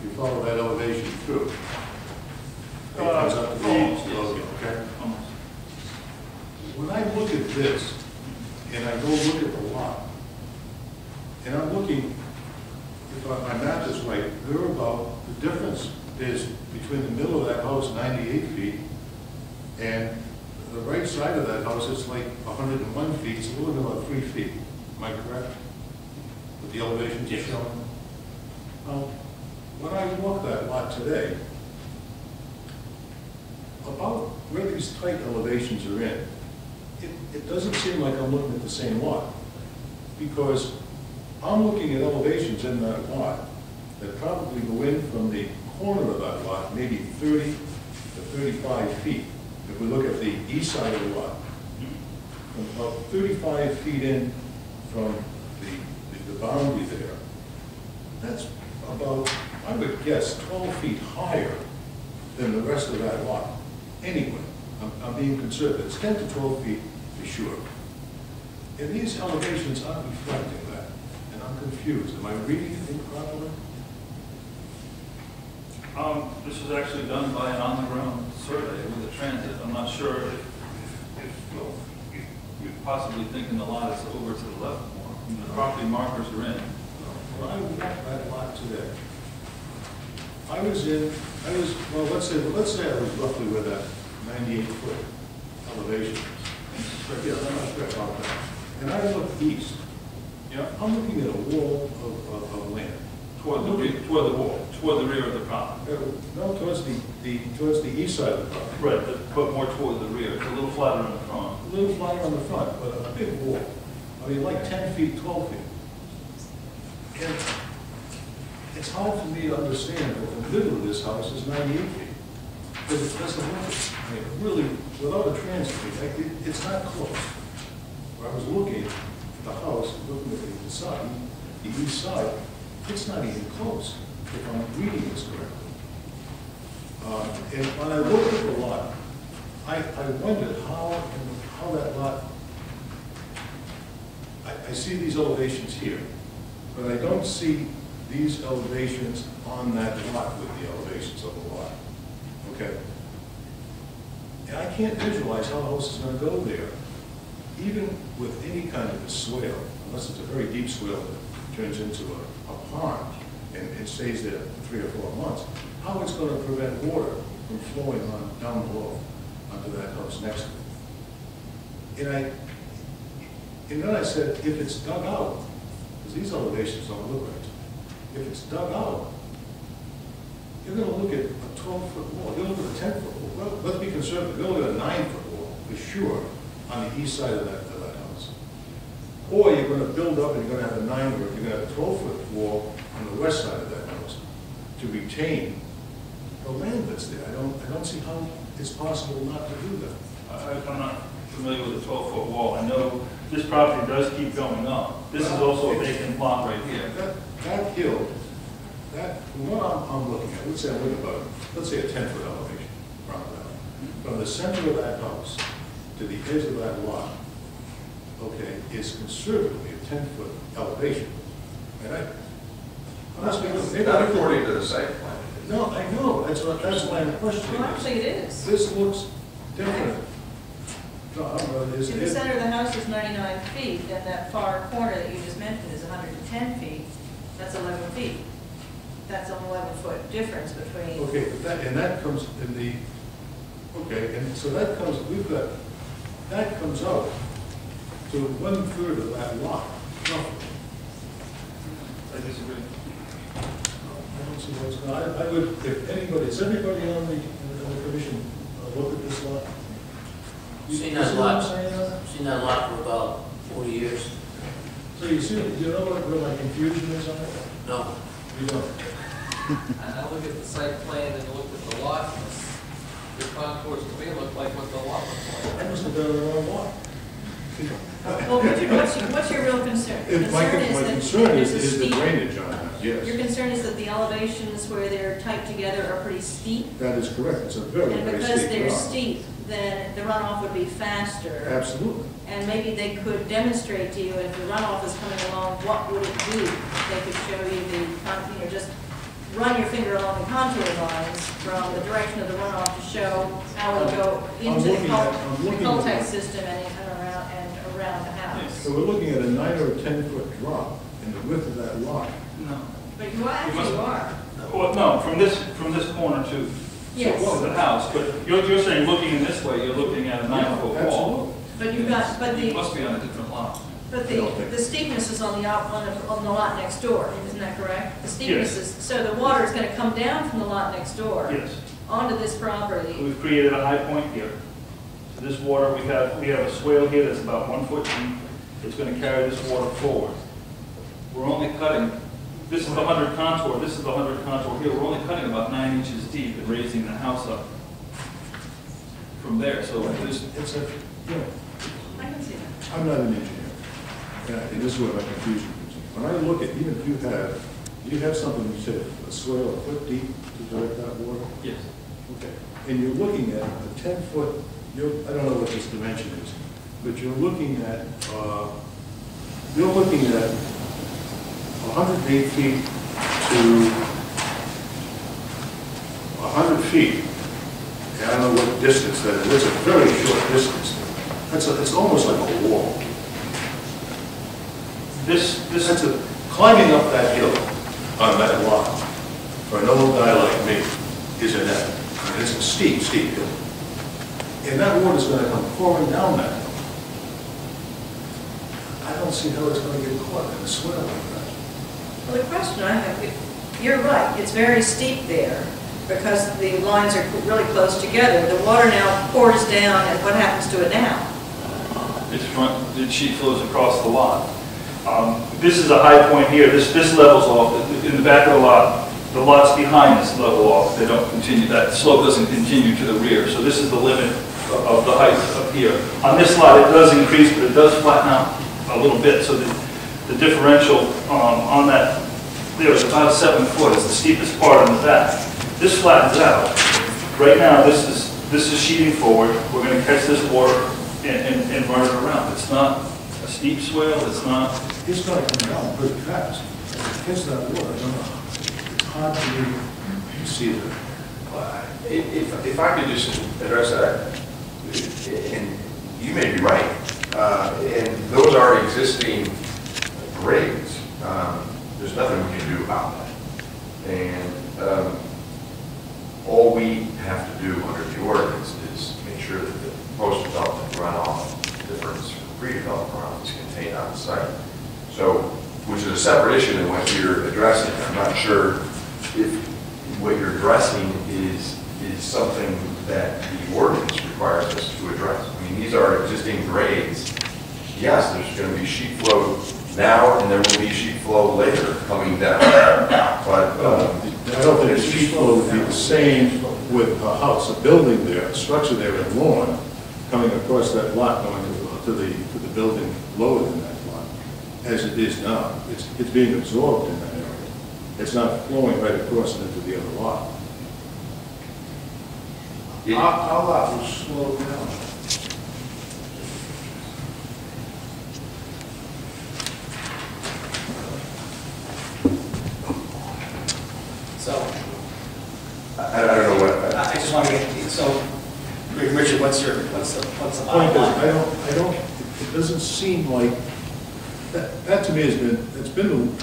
you follow that elevation through. It comes up to Almost, the, yes. okay? Almost. When I look at this, and I go look at the lot, and I'm looking, if my math is right, they're about, the difference is between the middle of that house, 98 feet, and the right side of that house is like 101 feet, so we're looking about 3 feet. Am I correct? With the elevations you're showing? Now, when I walk that lot today, about where these tight elevations are in, it doesn't seem like I'm looking at the same lot, because I'm looking at elevations in that lot that probably go in from the corner of that lot, maybe 30 to 35 feet. If we look at the east side of the lot, about 35 feet in from the boundary there, that's about, I would guess, 12 feet higher than the rest of that lot. Anyway, I'm being conservative. It's 10 to 12 feet for sure. And these elevations aren't reflecting that, and I'm confused. Am I reading it improperly? This was actually done by an on-the-ground survey with a transit. I'm not sure if you're possibly thinking the lot is over to the left more. The property markers are in. Well, I walked that lot today. Well, let's say I was roughly where that 98-foot elevation is. Yes, I'm not sure about that. And I look east. Yeah. I'm looking at a wall of land. Toward the wall, toward the rear of the property. No, towards the east side of the property. Right, but more toward the rear. It's a little flatter in the front. A little flatter on the front, but a big wall. I mean, like 10 feet, 12 feet. And it's hard for me to understand that the middle of this house is 98 feet. Because it doesn't look, I mean, really, without a transit, it's not close. Where I was looking at the house, looking at the side, the east side, it's not even close, if I'm reading this correctly. And when I looked at the lot, I wondered how that lot, I see these elevations here, but I don't see these elevations on that lot with the elevations of the lot. Okay? And I can't visualize how the house is going to go there, even with any kind of a swale, unless it's a very deep swale that turns into a pond and it stays there for 3 or 4 months. How it's going to prevent water from flowing on down below onto that house next to it. And then I said, if it's dug out, because these elevations don't look right, if it's dug out, you're going to look at a 12-foot wall. You're going to look at a 10-foot wall. Well, let's be conservative. You're going to look at a 9-foot wall, for sure, on the east side of that house. Or you're going to build up and you're going to have a 9, or you're going to have a 12-foot wall on the west side of that house to retain the land that's there. I don't see how it's possible not to do that. I'm not familiar with the 12-foot wall. I know this property does keep going up. This is also a vacant plot right here. That hill, from what I'm looking at, let's say I'm looking about, let's say a 10-foot elevation, from the center of that house to the edge of that lot, okay, is conservatively a 10-foot elevation. And not according to the site plan. No, I know, that's why I'm questioning. Well, actually it is. This looks different. No, I don't know, If the center of the house is 99 feet, and that far corner that you just mentioned is 110 feet, that's 11 feet. That's an 11-foot difference between. Okay, but that comes in the, okay, and so that comes, that comes out to 1/3 of that lot, roughly. I disagree. I don't see what's going on. I would, if anybody, has everybody on the commission look at this lot? Seen that lot. Seen that lot for about 40 years. So you see, you know where my confusion is on it? No. You don't. I look at the site plan and look at the lot, the contours to me look like what the lot looks like. I must have done the wrong lot. Well, what's your real concern? My concern is the drainage on that, yes. Your concern is that the elevations where they're tight together are pretty steep? That is correct. It's a very, And very because steep they're drop. steep, then the runoff would be faster. Absolutely. And maybe they could demonstrate to you if the runoff is coming along, what would it do? They could show you the, just run your finger along the contour lines from the direction of the runoff to show how it will go into the cul-de-sac system and around the house. So we're looking at a 9 or 10-foot drop in the width of that lot. No. But you actually are. Well, no, from this corner to Yes. the house, but you're saying looking in this way, you're looking at a 9-foot wall. But you've got, but You the, must be on a different lot. but the steepness is on the lot next door, isn't that correct? The steepness is, so the water is gonna come down from the lot next door Yes. onto this property. We've created a high point here. So this water, we have a swale here that's about 1 foot deep. It's gonna carry this water forward. We're only cutting, this is the 100 contour, this is the 100 contour here. We're only cutting about 9 inches deep and raising the house up from there. So there's, It's a, you know, I can see that. I'm not an engineer, and this is where my confusion comes in. When I look at, even if you have something, you said a swale a foot deep to direct that water? yes. Okay. And you're looking at a 10-foot, I don't know what this dimension is, but you're looking at 108 feet to 100 feet. And I don't know what distance that is. It's a very short distance. It's almost like a wall. That's climbing up that hill on that lot for an old guy like me is an effort. I mean, it's a steep, steep hill. And that water's going to come pouring down that hill. I don't see how it's going to get caught in a swell like that. Well, the question I have, you're right, it's very steep there because the lines are really close together. The water now pours down, and what happens to it now? The sheet flows across the lot. This is a high point here. This levels off. In the back of the lots behind this level off. They don't continue. That slope doesn't continue to the rear. So this is the limit of the height up here. On this lot, it does increase, but it does flatten out a little bit. So the differential on that there is about 7 foot. It's the steepest part on the back. This flattens out. Right now, this is sheeting forward. We're going to catch this water and run it around. It's not a steep swale. It's not. It's going to come down pretty fast. It's that water. I don't know. It's hard for me to see that. If I could just address that, and you may be right, and those are existing grades. There's nothing we can do about that. And all we have to do under the ordinance is make sure that the post-development runoff difference from pre-development runoff is contained on the site. So, which is a separate issue than what you're addressing. I'm not sure if what you're addressing is something that the ordinance requires us to address. I mean, these are existing grades. Yes, there's going to be sheet flow now, and there will be sheet flow later coming down. But I don't think the sheet flow would be the same with a house, a building there, a structure there in lawn, coming across that lot going to the building lower than that lot, as it is now. It's being absorbed in that area. It's not flowing right across into the other lot. Our lot will slow down. So, I don't know what. I just want to get, so, Richard, what's the Point bottom is, line? it doesn't seem like, that to me it's been,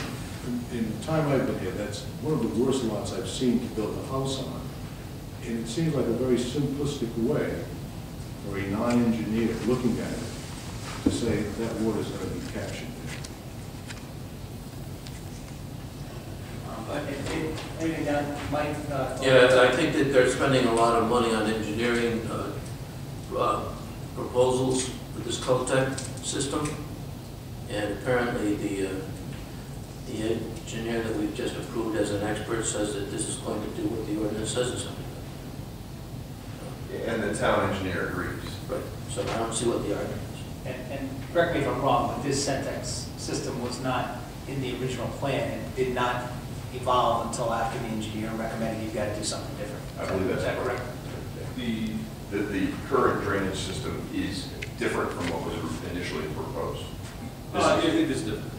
in the time I've been here, that's one of the worst lots I've seen to build a house on. And it seems like a very simplistic way for a non-engineer looking at it to say that water's going to be captured there. But anything down, Mike? Yeah, I think that they're spending a lot of money on engineering proposals for this cul-de-sac system. And apparently the engineer that we've just approved as an expert says that this is going to do what the ordinance says it's going to do. And the town engineer agrees. Right. So I don't see what the argument is. And correct me if I'm wrong, but this Centex system was not in the original plan and did not evolve until after the engineer recommended you've got to do something different. I believe that's Is that correct? The current drainage system is different from what was initially proposed. It is different.